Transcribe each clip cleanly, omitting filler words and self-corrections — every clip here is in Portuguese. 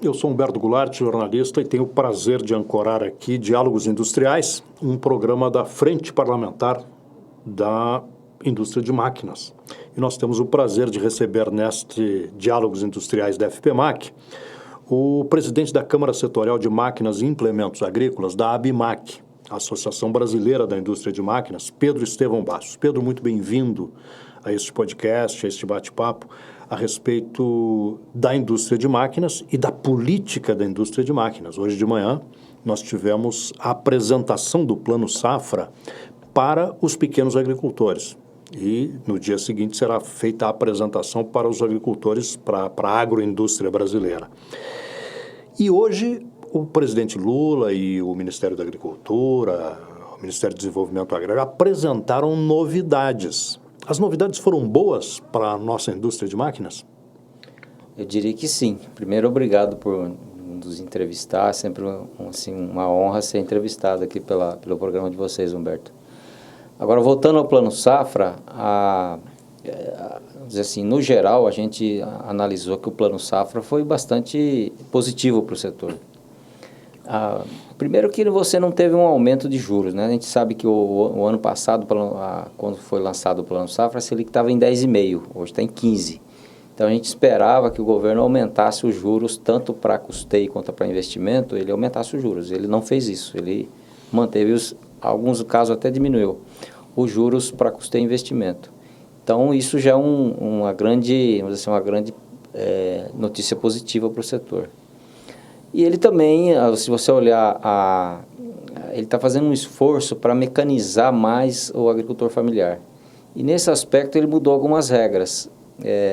Eu sou Humberto Goulart, jornalista, e tenho o prazer de ancorar aqui Diálogos Industriais, um programa da Frente Parlamentar da Indústria de Máquinas. E nós temos o prazer de receber neste Diálogos Industriais da FPMAC o presidente da Câmara Setorial de Máquinas e Implementos Agrícolas, da ABMAC, Associação Brasileira da Indústria de Máquinas, Pedro Estevão Bastos. Pedro, muito bem-vindo a este podcast, a este bate-papo a respeito da indústria de máquinas e da política da indústria de máquinas. Hoje de manhã nós tivemos a apresentação do Plano Safra para os pequenos agricultores e no dia seguinte será feita a apresentação para os agricultores, para a agroindústria brasileira. E hoje o presidente Lula e o Ministério da Agricultura, o Ministério do Desenvolvimento Agrário apresentaram novidades. As novidades foram boas para a nossa indústria de máquinas? Eu diria que sim. Primeiro, obrigado por nos entrevistar. Sempre uma honra ser entrevistado aqui pelo programa de vocês, Humberto. Agora, voltando ao Plano Safra, dizer assim, no geral, a gente analisou que o Plano Safra foi bastante positivo para o setor. Primeiro que você não teve um aumento de juros, né? A gente sabe que o ano passado, quando foi lançado o Plano Safra, a Selic estava em 10,5%, hoje está em 15%. Então a gente esperava que o governo aumentasse os juros, tanto para custeio quanto para investimento, ele aumentasse os juros. Ele não fez isso, ele manteve, alguns casos até diminuiu, os juros para custeio e investimento. Então isso já é uma grande, vamos dizer assim, uma grande notícia positiva para o setor. E ele também, se você olhar, ele está fazendo um esforço para mecanizar mais o agricultor familiar. E nesse aspecto ele mudou algumas regras.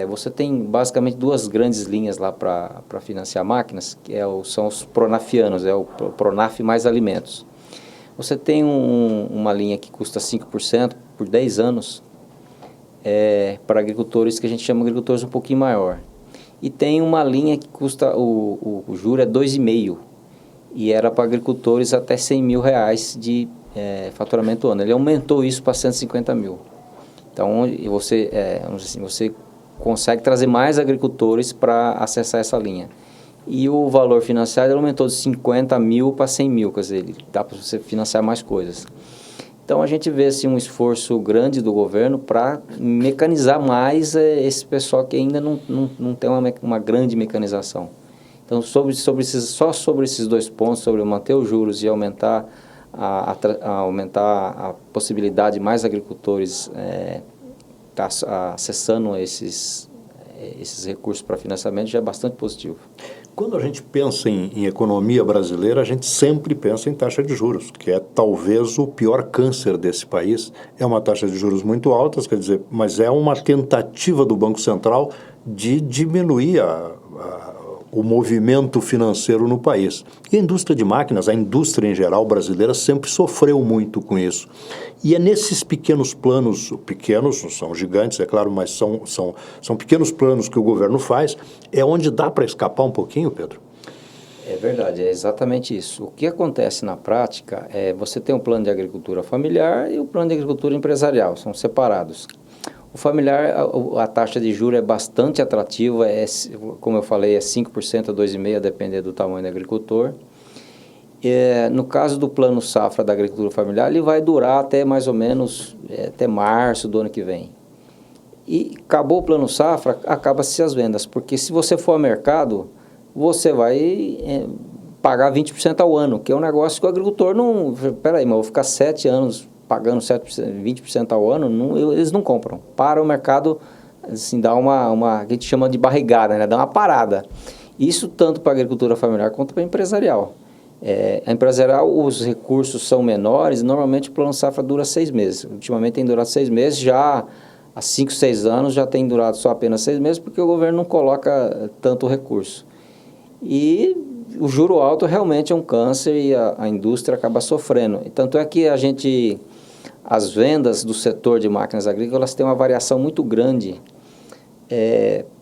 Você tem basicamente duas grandes linhas lá para financiar máquinas, que são os pronafianos, o Pronaf mais alimentos. Você tem uma linha que custa 5% por 10 anos para agricultores que a gente chama de agricultores um pouquinho maior. E tem uma linha que custa, o juro é 2,5%, e era para agricultores até R$100 mil de faturamento ano. Ele aumentou isso para 150 mil. Então, você consegue trazer mais agricultores para acessar essa linha. E o valor financiado aumentou de 50 mil para 100 mil, quer dizer, dá para você financiar mais coisas. Então, a gente vê assim, um esforço grande do governo para mecanizar mais esse pessoal que ainda não tem uma grande mecanização. Então, só sobre esses dois pontos, sobre manter os juros e aumentar a possibilidade de mais agricultores acessando esses recursos para financiamento, já é bastante positivo. Quando a gente pensa em economia brasileira, a gente sempre pensa em taxa de juros, que é talvez o pior câncer desse país. É uma taxa de juros muito alta, quer dizer, mas é uma tentativa do Banco Central de diminuir o movimento financeiro no país. E a indústria de máquinas, a indústria em geral brasileira, sempre sofreu muito com isso. E é nesses pequenos planos, pequenos, não são gigantes, é claro, mas são pequenos planos que o governo faz, é onde dá para escapar um pouquinho, Pedro? É verdade, é exatamente isso. O que acontece na prática é você tem um plano de agricultura familiar e o plano de agricultura empresarial, são separados. O familiar, a taxa de juros é bastante atrativa, como eu falei, é 5% a 2,5%, a depender do tamanho do agricultor. No caso do Plano Safra da agricultura familiar, ele vai durar até mais ou menos até março do ano que vem. E acabou o Plano Safra, acaba-se as vendas, porque se você for ao mercado, você vai pagar 20% ao ano, que é um negócio que o agricultor não... Peraí, mas eu vou ficar 7 anos pagando 20% ao ano, eles não compram. Para o mercado, assim, dá uma que a gente chama de barrigada, né? Dá uma parada. Isso tanto para a agricultura familiar quanto para a empresarial. A empresarial, os recursos são menores, normalmente o Plano Safra dura 6 meses. Ultimamente tem durado 6 meses, já há 5, 6 anos já tem durado só apenas 6 meses, porque o governo não coloca tanto recurso. E o juro alto realmente é um câncer e a indústria acaba sofrendo. Tanto é que as vendas do setor de máquinas agrícolas têm uma variação muito grande,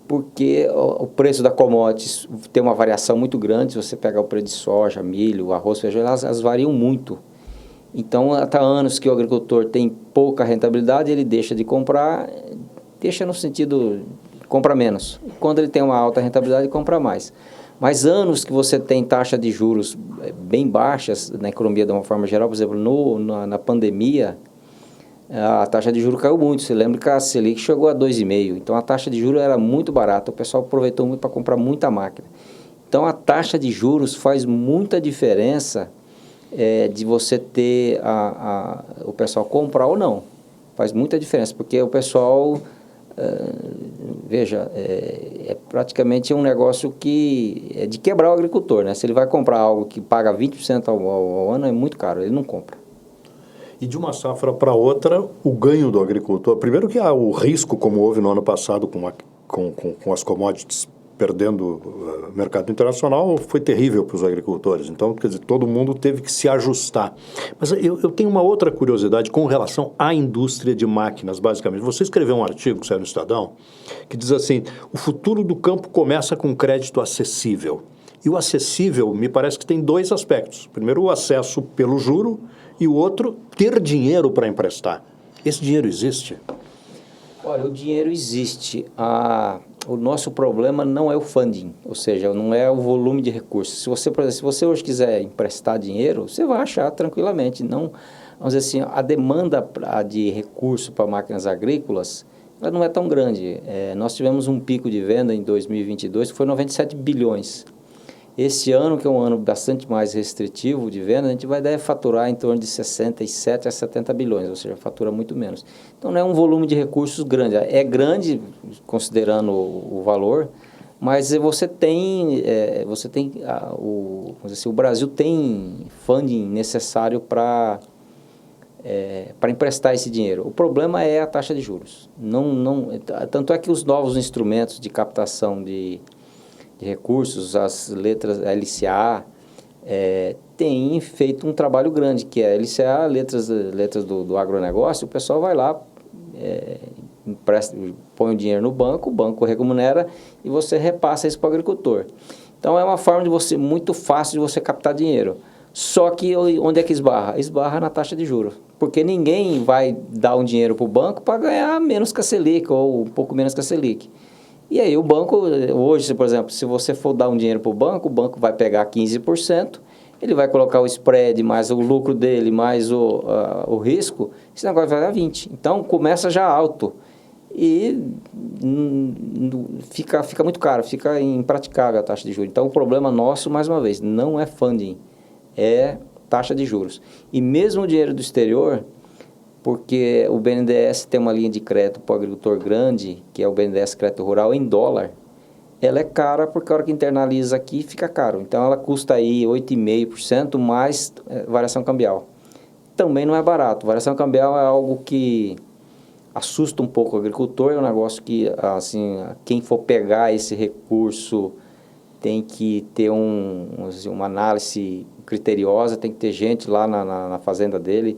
porque o preço da commodities tem uma variação muito grande. Se você pegar o preço de soja, milho, arroz, feijão, elas variam muito. Então, há anos que o agricultor tem pouca rentabilidade, ele deixa de comprar, deixa no sentido, compra menos. Quando ele tem uma alta rentabilidade, ele compra mais. Mas anos que você tem taxa de juros bem baixas na economia de uma forma geral, por exemplo, na pandemia, a taxa de juros caiu muito. Você lembra que a Selic chegou a 2,5%. Então, a taxa de juros era muito barata. O pessoal aproveitou muito para comprar muita máquina. Então, a taxa de juros faz muita diferença de você ter o pessoal comprar ou não. Faz muita diferença, porque o pessoal... veja, praticamente um negócio que é de quebrar o agricultor, né? Se ele vai comprar algo que paga 20% ao ano, é muito caro, ele não compra. E de uma safra para outra, o ganho do agricultor, primeiro que há o risco, como houve no ano passado com as commodities perdendo o mercado internacional, foi terrível para os agricultores. Então, quer dizer, todo mundo teve que se ajustar. Mas eu tenho uma outra curiosidade com relação à indústria de máquinas, basicamente. Você escreveu um artigo que saiu no Estadão, que diz assim, o futuro do campo começa com crédito acessível. E o acessível, me parece que tem dois aspectos. Primeiro, o acesso pelo juro, e o outro, ter dinheiro para emprestar. Esse dinheiro existe? Olha, o dinheiro existe. O nosso problema não é o funding, ou seja, não é o volume de recursos. Se você, por exemplo, se você hoje quiser emprestar dinheiro, você vai achar tranquilamente. Não, vamos dizer assim, a demanda de recurso para máquinas agrícolas, ela não é tão grande. Nós tivemos um pico de venda em 2022 que foi 97 bilhões. Esse ano, que é um ano bastante mais restritivo de venda, a gente vai faturar em torno de 67 a 70 bilhões, ou seja, fatura muito menos. Então, não é um volume de recursos grande. É grande, considerando o valor, mas você tem vamos dizer assim, o Brasil tem funding necessário para emprestar esse dinheiro. O problema é a taxa de juros. Tanto é que os novos instrumentos de captação de recursos, as letras LCA, tem feito um trabalho grande, que é a LCA, letras do agronegócio, o pessoal vai lá, põe o dinheiro no banco, o banco remunera e você repassa isso para o agricultor. Então, é uma forma muito fácil de você captar dinheiro. Só que onde é que esbarra? Esbarra na taxa de juros. Porque ninguém vai dar um dinheiro para o banco para ganhar menos que a Selic, ou um pouco menos que a Selic. E aí o banco, hoje, por exemplo, se você for dar um dinheiro para o banco vai pegar 15%, ele vai colocar o spread, mais o lucro dele, mais o risco, esse negócio vai dar 20%. Então, começa já alto e fica muito caro, fica impraticável a taxa de juros. Então, o problema nosso, mais uma vez, não é funding, é taxa de juros. E mesmo o dinheiro do exterior... porque o BNDES tem uma linha de crédito para o agricultor grande, que é o BNDES Crédito Rural, em dólar. Ela é cara porque a hora que internaliza aqui fica caro. Então, ela custa aí 8,5% mais variação cambial. Também não é barato. Variação cambial é algo que assusta um pouco o agricultor. É um negócio que, assim, quem for pegar esse recurso tem que ter uma análise criteriosa, tem que ter gente lá na fazenda dele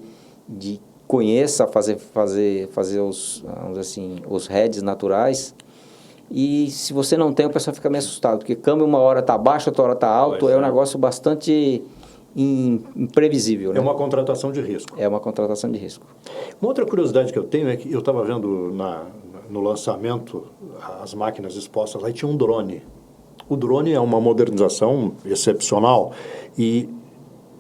conheça fazer os hedges naturais. E se você não tem, o pessoal fica meio assustado, porque câmbio uma hora está baixo, outra hora está alto, é um negócio bastante imprevisível. É uma contratação de risco. É uma contratação de risco. Uma outra curiosidade que eu tenho é que eu estava vendo no lançamento as máquinas expostas lá e tinha um drone. O drone é uma modernização excepcional e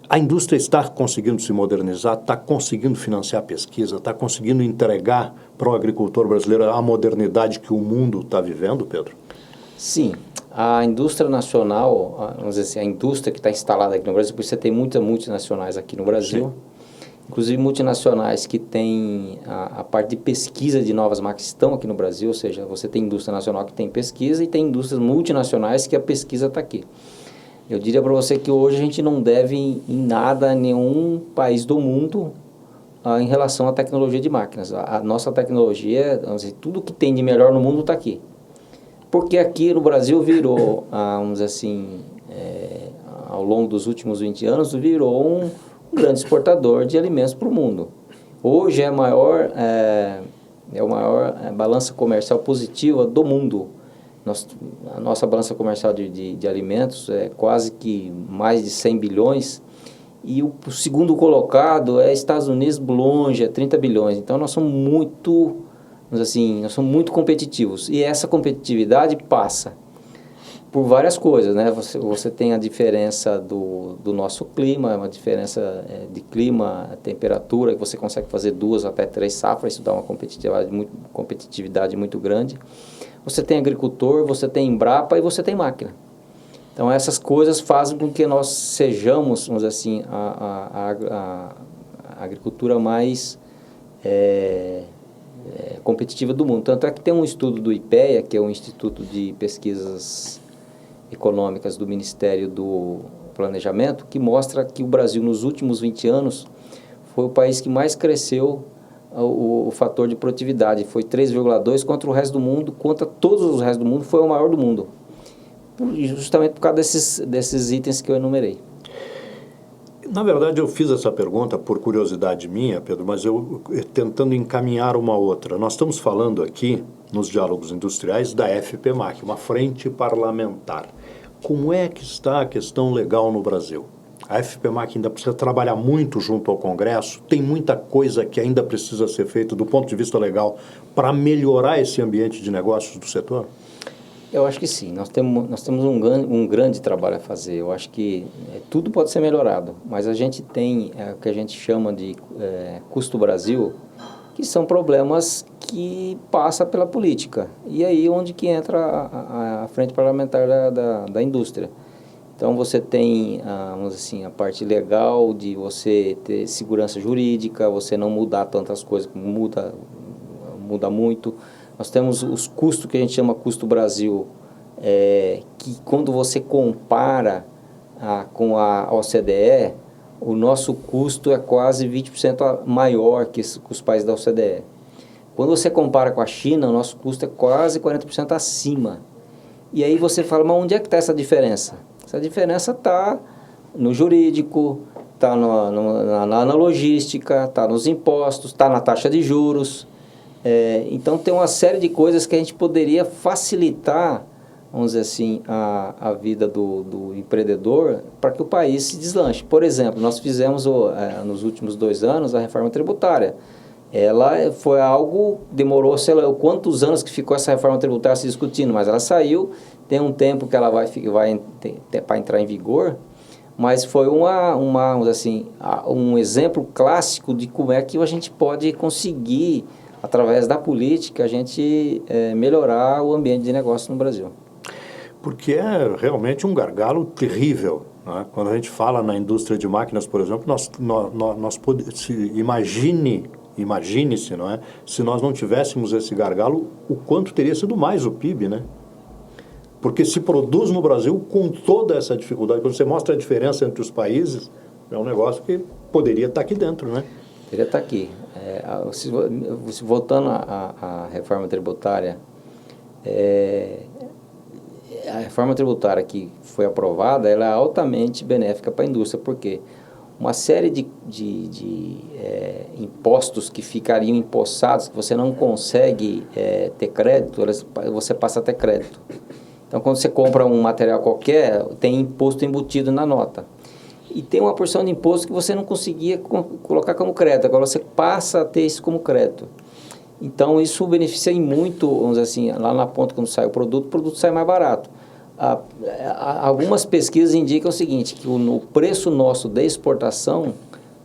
a indústria está conseguindo se modernizar, está conseguindo financiar a pesquisa, está conseguindo entregar para o agricultor brasileiro a modernidade que o mundo está vivendo, Pedro? Sim. A indústria nacional, vamos dizer assim, a indústria que está instalada aqui no Brasil, porque você tem muitas multinacionais aqui no Brasil, sim, inclusive multinacionais que têm a parte de pesquisa de novas máquinas estão aqui no Brasil, ou seja, você tem indústria nacional que tem pesquisa e tem indústrias multinacionais que a pesquisa está aqui. Eu diria para você que hoje a gente não deve em nada a nenhum país do mundo em relação à tecnologia de máquinas. A nossa tecnologia, vamos dizer, tudo que tem de melhor no mundo está aqui. Porque aqui no Brasil virou, vamos dizer assim, ao longo dos últimos 20 anos, virou um grande exportador de alimentos para o mundo. Hoje é a maior balança comercial positiva do mundo. A nossa balança comercial de alimentos é quase que mais de 100 bilhões e o segundo colocado é Estados Unidos, longe, é 30 bilhões. Então, nós somos muito competitivos e essa competitividade passa por várias coisas, né? Você tem a diferença do nosso clima, uma diferença de clima, temperatura, que você consegue fazer 2 até 3 safras, isso dá uma competitividade muito grande. Você tem agricultor, você tem Embrapa e você tem máquina. Então, essas coisas fazem com que nós sejamos, vamos dizer assim, a agricultura mais competitiva do mundo. Tanto é que tem um estudo do IPEA, que é o Instituto de Pesquisas Econômicas do Ministério do Planejamento, que mostra que o Brasil, nos últimos 20 anos, foi o país que mais cresceu o fator de produtividade. Foi 3,2 contra o resto do mundo, contra todos os restos do mundo, foi o maior do mundo. Justamente por causa desses itens que eu enumerei. Na verdade, eu fiz essa pergunta por curiosidade minha, Pedro, mas eu tentando encaminhar uma outra. Nós estamos falando aqui, nos diálogos industriais, da FPMAC, uma frente parlamentar. Como é que está a questão legal no Brasil? A FPMAC ainda precisa trabalhar muito junto ao Congresso, tem muita coisa que ainda precisa ser feita do ponto de vista legal para melhorar esse ambiente de negócios do setor? Eu acho que sim, nós temos um grande trabalho a fazer. Eu acho que tudo pode ser melhorado, mas a gente tem o que a gente chama de custo Brasil, que são problemas que passam pela política. E aí onde que entra a frente parlamentar da indústria. Então você tem, vamos dizer assim, a parte legal de você ter segurança jurídica, você não mudar tantas coisas, muda muito. Nós temos os custos que a gente chama custo Brasil, que quando você compara com a OCDE, o nosso custo é quase 20% maior que os países da OCDE. Quando você compara com a China, o nosso custo é quase 40% acima. E aí você fala, mas onde é que está essa diferença? Essa diferença está no jurídico, está na logística, está nos impostos, está na taxa de juros. Então tem uma série de coisas que a gente poderia facilitar, vamos dizer assim, a vida do empreendedor para que o país se deslanche. Por exemplo, nós fizemos nos últimos 2 anos a reforma tributária. Ela foi algo, demorou, sei lá, quantos anos que ficou essa reforma tributária se discutindo, mas ela saiu, tem um tempo que ela vai para entrar em vigor, mas foi vamos dizer assim, um exemplo clássico de como é que a gente pode conseguir, através da política, a gente melhorar o ambiente de negócio no Brasil. Porque é realmente um gargalo terrível, né? Quando a gente fala na indústria de máquinas, por exemplo, imagine-se, não é? Se nós não tivéssemos esse gargalo, o quanto teria sido mais o PIB, né? Porque se produz no Brasil com toda essa dificuldade. Quando você mostra a diferença entre os países, é um negócio que poderia estar aqui dentro, né? Poderia estar aqui. Voltando à reforma tributária, a reforma tributária que foi aprovada, ela é altamente benéfica para a indústria, porque uma série de impostos que ficariam empossados, que você não consegue ter crédito, você passa a ter crédito. Então, quando você compra um material qualquer, tem imposto embutido na nota. E tem uma porção de imposto que você não conseguia colocar como crédito, agora você passa a ter isso como crédito. Então, isso beneficia muito, vamos dizer assim, lá na ponta, quando sai o produto sai mais barato. Algumas pesquisas indicam o seguinte, que o preço nosso de exportação,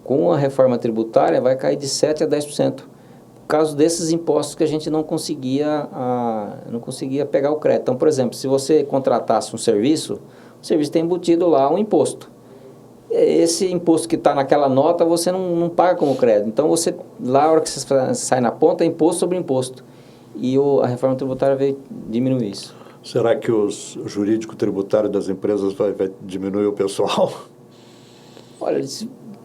com a reforma tributária, vai cair de 7% a 10%, por causa desses impostos que a gente não conseguia pegar o crédito. Então, por exemplo, se você contratasse um serviço, o serviço tem embutido lá um imposto. Esse imposto que está naquela nota, você não paga como crédito. Então, lá, a hora que você sai na ponta, é imposto sobre imposto. E a reforma tributária veio diminuir isso. Será que o jurídico tributário das empresas vai diminuir o pessoal? Olha,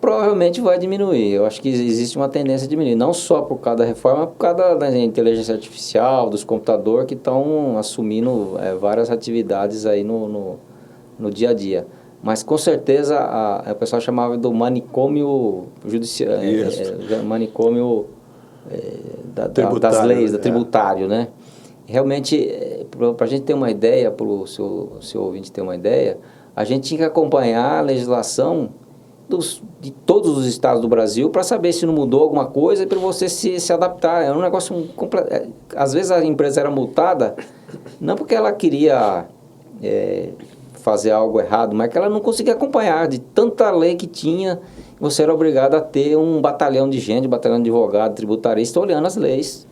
provavelmente vai diminuir. Eu acho que existe uma tendência a diminuir. Não só por causa da reforma, por causa da inteligência artificial, dos computadores que estão assumindo várias atividades aí no dia a dia. Mas, com certeza, o pessoal chamava do manicômio judicial, manicômio das leis, tributário, né? Realmente, para a gente ter uma ideia, para o seu ouvinte ter uma ideia, a gente tinha que acompanhar a legislação de todos os estados do Brasil para saber se não mudou alguma coisa e para você se adaptar. É um negócio completo. Às vezes a empresa era multada, não porque ela queria fazer algo errado, mas que ela não conseguia acompanhar de tanta lei que tinha. Você era obrigado a ter um batalhão de gente, um batalhão de advogado, tributarista, olhando as leis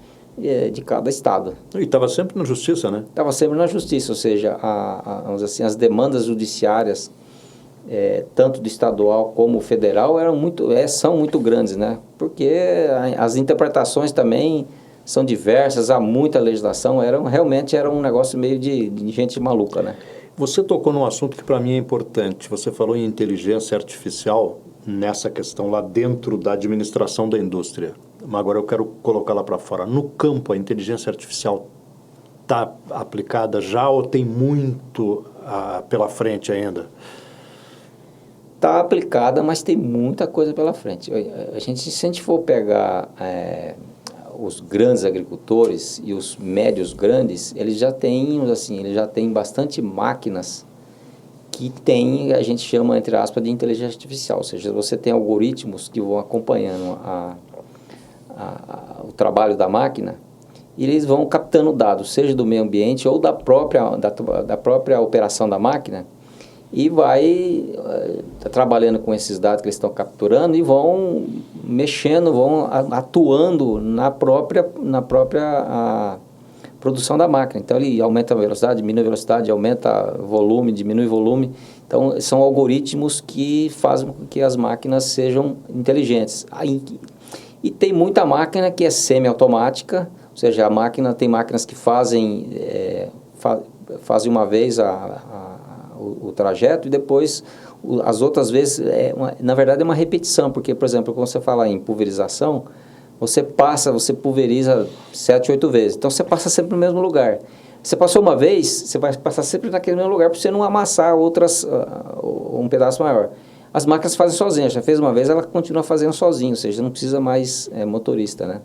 de cada estado. E estava sempre na justiça, né? Estava sempre na justiça, ou seja, vamos dizer assim, as demandas judiciárias, tanto do estadual como federal, são muito grandes, né? Porque as interpretações também são diversas, há muita legislação, realmente era um negócio meio de gente maluca, né? Você tocou num assunto que para mim é importante. Você falou em inteligência artificial nessa questão lá dentro da administração da indústria. Mas agora eu quero colocar lá para fora. No campo, a inteligência artificial está aplicada já ou tem muito pela frente ainda? Está aplicada, mas tem muita coisa pela frente. Se a gente for pegar os grandes agricultores e os médios grandes, eles já têm bastante máquinas que tem, a gente chama, entre aspas, de inteligência artificial. Ou seja, você tem algoritmos que vão acompanhando o trabalho da máquina e eles vão captando dados, seja do meio ambiente ou da própria operação da máquina, e vai trabalhando com esses dados que eles estão capturando e vão mexendo, vão atuando na própria produção da máquina. Então, ele aumenta a velocidade, diminui a velocidade, aumenta o volume, diminui o volume. Então, são algoritmos que fazem com que as máquinas sejam inteligentes. E tem muita máquina que é semi-automática, ou seja, tem máquinas que fazem uma vez o trajeto e depois as outras vezes, na verdade é uma repetição, porque, por exemplo, quando você fala em pulverização, você pulveriza 7, 8 vezes, então você passa sempre no mesmo lugar. Você passou uma vez, você vai passar sempre naquele mesmo lugar para você não amassar um pedaço maior. As máquinas fazem sozinhas, já fez uma vez, ela continua fazendo sozinha, ou seja, não precisa mais motorista, né?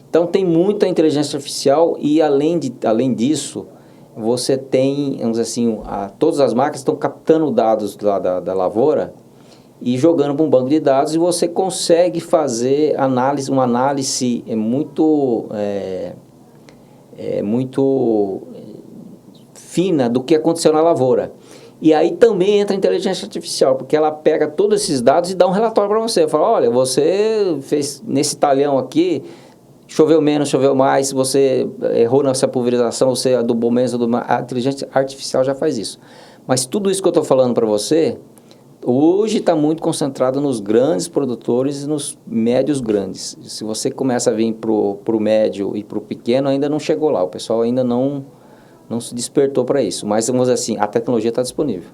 Então tem muita inteligência artificial e além disso, você tem, vamos dizer assim, todas as máquinas estão captando dados lá da lavoura e jogando para um banco de dados e você consegue fazer uma análise muito fina do que aconteceu na lavoura. E aí também entra a inteligência artificial, porque ela pega todos esses dados e dá um relatório para você. Fala, olha, você fez nesse talhão aqui, choveu menos, choveu mais, se você errou nessa pulverização, você adubou menos, a inteligência artificial já faz isso. Mas tudo isso que eu estou falando para você, hoje está muito concentrado nos grandes produtores e nos médios grandes. Se você começa a vir para o médio e para o pequeno, ainda não chegou lá, o pessoal ainda não se despertou para isso. Mas, vamos dizer assim, a tecnologia está disponível.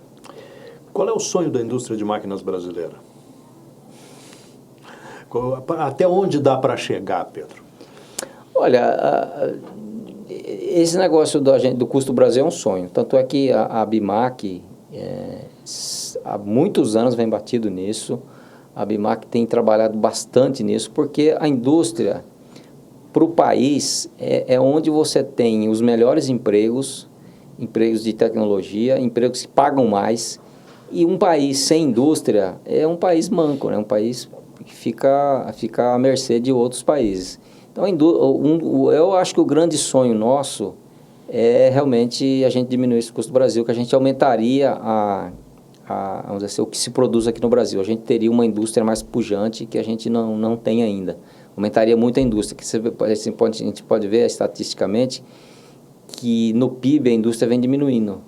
Qual é o sonho da indústria de máquinas brasileira? Até onde dá para chegar, Pedro? Olha, esse negócio do custo do Brasil é um sonho. Tanto é que a ABIMAQ há muitos anos vem batido nisso. A ABIMAQ tem trabalhado bastante nisso, porque a indústria, para o país, é onde você tem os melhores empregos de tecnologia, empregos que pagam mais. E um país sem indústria é um país manco, né? Um país que fica à mercê de outros países. Então, eu acho que o grande sonho nosso é realmente a gente diminuir esse custo do Brasil, que a gente aumentaria vamos dizer assim, o que se produz aqui no Brasil. A gente teria uma indústria mais pujante que a gente não tem ainda. Aumentaria muito a indústria, que a gente pode ver estatisticamente que no PIB a indústria vem diminuindo.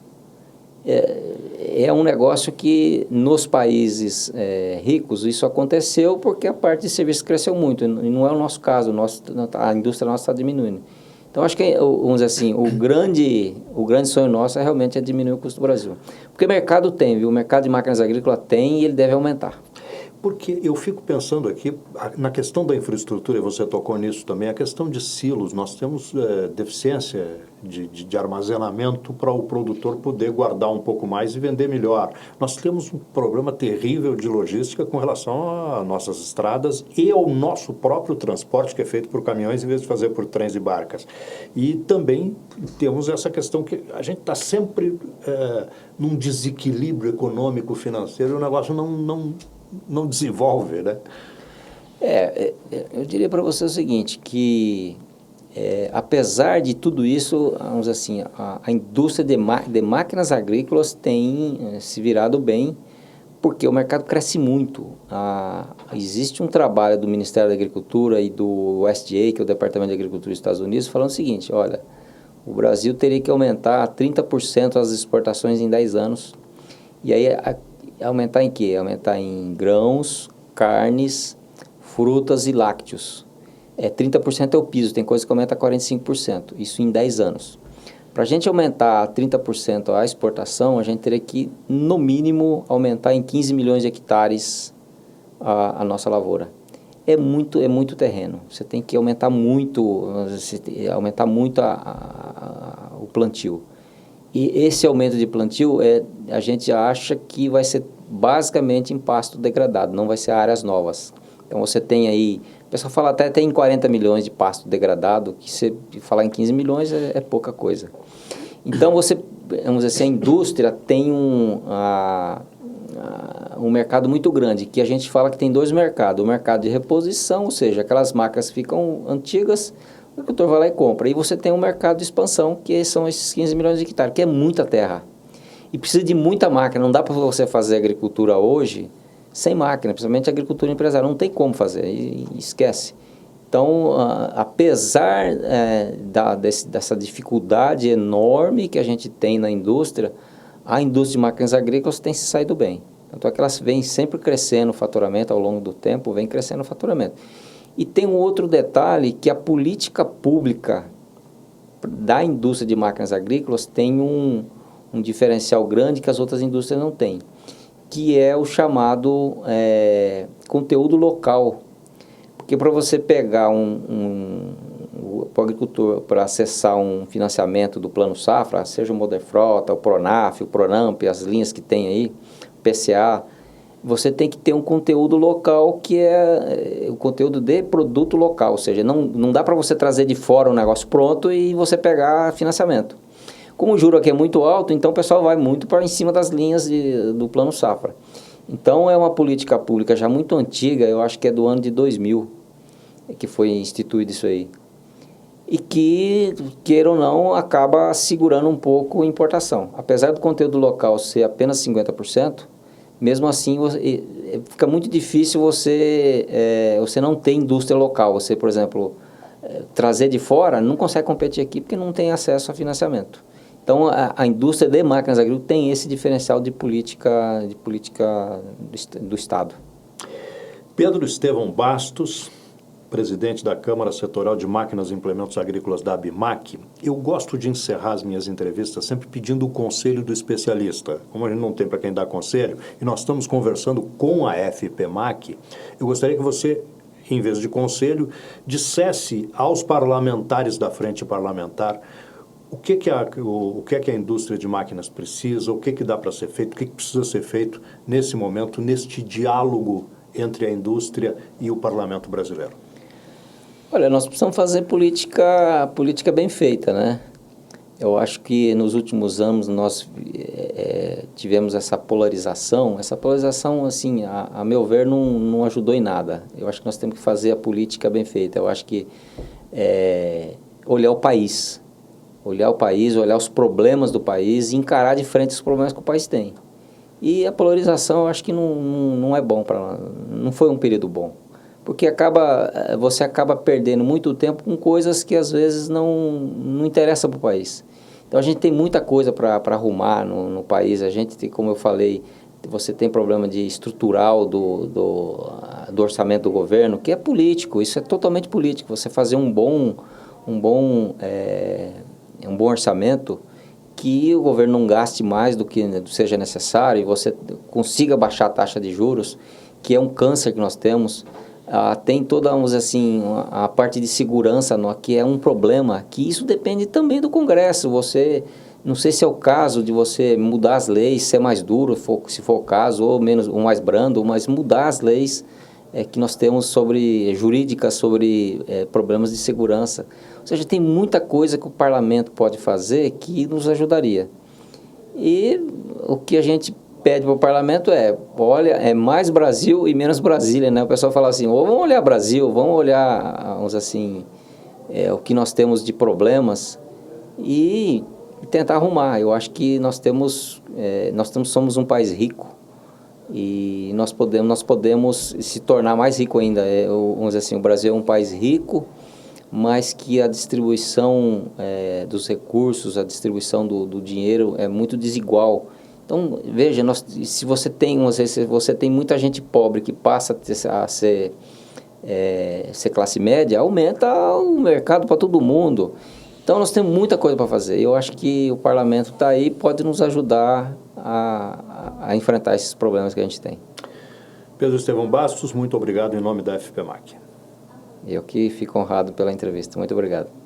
É um negócio que nos países ricos isso aconteceu porque a parte de serviços cresceu muito, e não é o nosso caso, a indústria nossa está diminuindo. Então, acho que, vamos dizer assim, o grande sonho nosso realmente diminuir o custo do Brasil. Porque mercado tem, viu? O mercado de máquinas agrícolas tem e ele deve aumentar. Porque eu fico pensando aqui, na questão da infraestrutura, e você tocou nisso também, a questão de silos. Nós temos deficiência de armazenamento para o produtor poder guardar um pouco mais e vender melhor. Nós temos um problema terrível de logística com relação às nossas estradas e ao nosso próprio transporte, que é feito por caminhões em vez de fazer por trens e barcas. E também temos essa questão que a gente está sempre num desequilíbrio econômico, financeiro, e o negócio não desenvolve, né? Eu diria para você o seguinte, que apesar de tudo isso, vamos dizer assim, a indústria de máquinas agrícolas tem se virado bem, porque o mercado cresce muito. Existe um trabalho do Ministério da Agricultura e do USDA, que é o Departamento de Agricultura dos Estados Unidos, falando o seguinte: olha, o Brasil teria que aumentar 30% as exportações em 10 anos. E aí, aumentar em quê? Aumentar em grãos, carnes, frutas e lácteos. 30% é o piso, tem coisa que aumenta 45%, isso em 10 anos. Para a gente aumentar 30% a exportação, a gente teria que, no mínimo, aumentar em 15 milhões de hectares a nossa lavoura. É muito terreno. Você tem que aumentar muito o plantio. E esse aumento de plantio, a gente acha que vai ser basicamente em pasto degradado, não vai ser áreas novas. Então você tem aí, o pessoal fala até tem 40 milhões de pasto degradado, que se falar em 15 milhões é pouca coisa. Então vamos dizer assim, a indústria tem um mercado muito grande, que a gente fala que tem dois mercados: o mercado de reposição, ou seja, aquelas máquinas ficam antigas, o agricultor vai lá e compra. E você tem um mercado de expansão, que são esses 15 milhões de hectares, que é muita terra. E precisa de muita máquina, não dá para você fazer agricultura hoje sem máquina, principalmente a agricultura empresarial, não tem como fazer, esquece. Então, apesar dessa dificuldade enorme que a gente tem na indústria, a indústria de máquinas agrícolas tem se saído bem. Tanto é que elas vêm sempre crescendo o faturamento ao longo do tempo, vem crescendo o faturamento. E tem um outro detalhe, que a política pública da indústria de máquinas agrícolas tem um diferencial grande que as outras indústrias não têm, que é o chamado conteúdo local. Porque para você pegar o agricultor para acessar um financiamento do Plano Safra, seja o Moderfrota, o Pronaf, o Pronamp, as linhas que tem aí, PCA, você tem que ter um conteúdo local, que é o conteúdo de produto local, ou seja, não dá para você trazer de fora um negócio pronto e você pegar financiamento. Como o juro aqui é muito alto, então o pessoal vai muito para em cima das linhas do Plano Safra. Então é uma política pública já muito antiga, eu acho que é do ano de 2000, que foi instituído isso aí. E que, queira ou não, acaba segurando um pouco a importação. Apesar do conteúdo local ser apenas 50%, mesmo assim fica muito difícil você não ter indústria local. Você, por exemplo, trazer de fora, não consegue competir aqui porque não tem acesso a financiamento. Então, a indústria de máquinas agrícolas tem esse diferencial de política do Estado. Pedro Estevão Bastos, presidente da Câmara Setorial de Máquinas e Implementos Agrícolas da ABMAC. Eu gosto de encerrar as minhas entrevistas sempre pedindo o conselho do especialista. Como a gente não tem para quem dar conselho, e nós estamos conversando com a FPMAC, eu gostaria que você, em vez de conselho, dissesse aos parlamentares da frente parlamentar o que a indústria de máquinas precisa, o que dá para ser feito, o que precisa ser feito nesse momento, neste diálogo entre a indústria e o parlamento brasileiro. Olha, nós precisamos fazer política bem feita, né? Eu acho que nos últimos anos nós tivemos essa polarização. Essa polarização, assim, a meu ver, não ajudou em nada. Eu acho que nós temos que fazer a política bem feita. Eu acho que olhar o país, olhar os problemas do país e encarar de frente os problemas que o país tem. E a polarização, eu acho que não é bom não foi um período bom. Porque você acaba perdendo muito tempo com coisas que às vezes não interessam para o país. Então a gente tem muita coisa para arrumar no país. A gente tem, como eu falei, você tem problema estrutural do orçamento do governo, que é político, isso é totalmente político. Você fazer um bom orçamento, que o governo não gaste mais do que seja necessário e você consiga baixar a taxa de juros, que é um câncer que nós temos. Tem toda, vamos dizer assim, a parte de segurança, que é um problema, que isso depende também do Congresso. Não sei se é o caso de você mudar as leis, ser mais duro, se for o caso, ou mais brando, mas mudar as leis que nós temos jurídicas sobre problemas de segurança. Ou seja, tem muita coisa que o parlamento pode fazer que nos ajudaria. E o que a gente pede para o parlamento olha, mais Brasil e menos Brasília, né? O pessoal fala assim, vamos olhar Brasil, vamos olhar, vamos assim, o que nós temos de problemas e tentar arrumar. Eu acho que somos um país rico e nós podemos se tornar mais rico ainda. Vamos dizer assim, o Brasil é um país rico, mas que a distribuição dos recursos, a distribuição do dinheiro é muito desigual. Então, veja, se você tem muita gente pobre que passa a ser classe média, aumenta o mercado para todo mundo. Então, nós temos muita coisa para fazer. Eu acho que o parlamento está aí e pode nos ajudar a enfrentar esses problemas que a gente tem. Pedro Estevão Bastos, muito obrigado em nome da FPMAC. Eu que fico honrado pela entrevista. Muito obrigado.